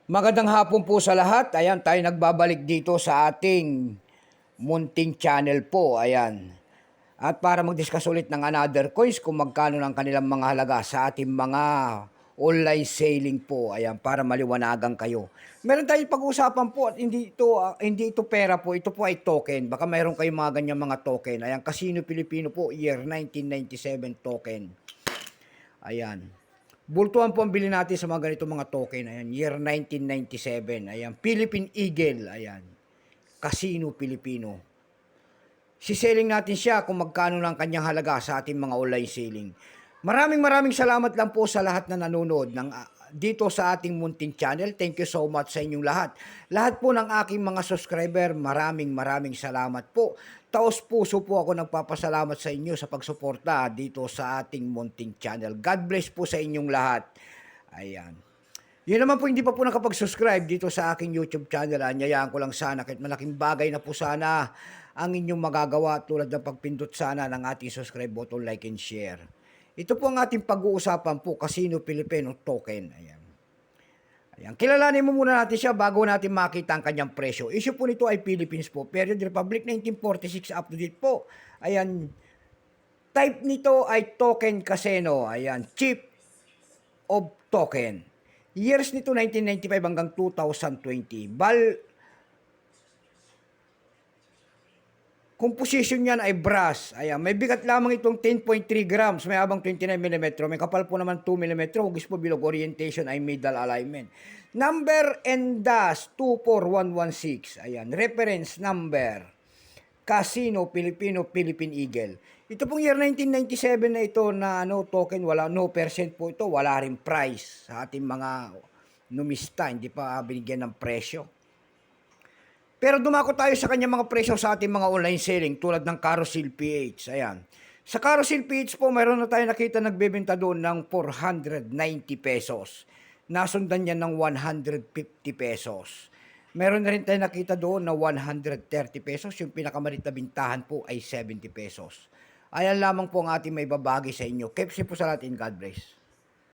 Magandang hapon po sa lahat. Ayan, tayo nagbabalik dito sa ating munting channel po. Ayan. At para mag-discuss ulit ng another coins kung magkano ng kanilang mga halaga sa ating mga online selling po. Ayan, para maliwanagan kayo. Meron tayong pag-uusapan po at hindi ito pera po. Ito po ay token. Baka mayroon kayong mga ganyan mga token. Ayan, Casino Pilipino po, year 1997 token. Ayan. Bultuhan po ang bilhin natin sa mga ganito mga token. Ayan, year 1997. Ayan, Philippine Eagle. Ayan, Casino Pilipino. Siselling natin siya kung magkano lang kanyang halaga sa ating mga online selling. Maraming salamat lang po sa lahat na nanonood dito sa ating munting channel. Thank you so much sa inyong lahat. Lahat po ng aking mga subscriber, maraming salamat po. Taos puso po ako nagpapasalamat sa inyo sa pagsuporta dito sa ating munting channel. God bless po sa inyong lahat. Ayan. Yun naman po, hindi pa po nakapag-subscribe dito sa aking YouTube channel. Anyayaan ko lang sana kahit malaking bagay na po sana ang inyong magagawa tulad ng pagpindot sana ng ating subscribe button, like and share. Ito po ang ating pag-uusapan po, Casino Pilipino token. Ayan. Ayan. Kilalanin mo muna natin siya bago natin makita ang kanyang presyo. Issue po nito ay Philippines po. Period Republic 1946 up to date po. Ayan. Type nito ay token casino. Ayan. Chip of token. Years nito 1995 hanggang 2020. Composition niyan ay brass. Ayan, may bigat lamang itong 10.3 grams, may habang 29 mm. May kapal po naman 2 mm. Hugis po bilog, orientation ay middle alignment. Number and dash 24116. Ayan, reference number. Casino Pilipino, Philippine Eagle. Ito pong year 1997 na ito na token, wala, no percent po ito, wala rin price sa ating mga numista, hindi pa binigyan ng presyo. Pero dumako tayo sa kanya mga presyo sa ating mga online selling tulad ng Carousel PH. Ayan. Sa Carousel PH po, mayroon na tayo nakita nagbebenta doon ng 490 pesos. Nasundan niya ng 150 pesos. Meron na rin tayo nakita doon na 130 pesos. Yung pinakamalit na bintahan po ay 70 pesos. Ayan lamang po ang ating may babagi sa inyo. Keep safe po sa lahat and God bless.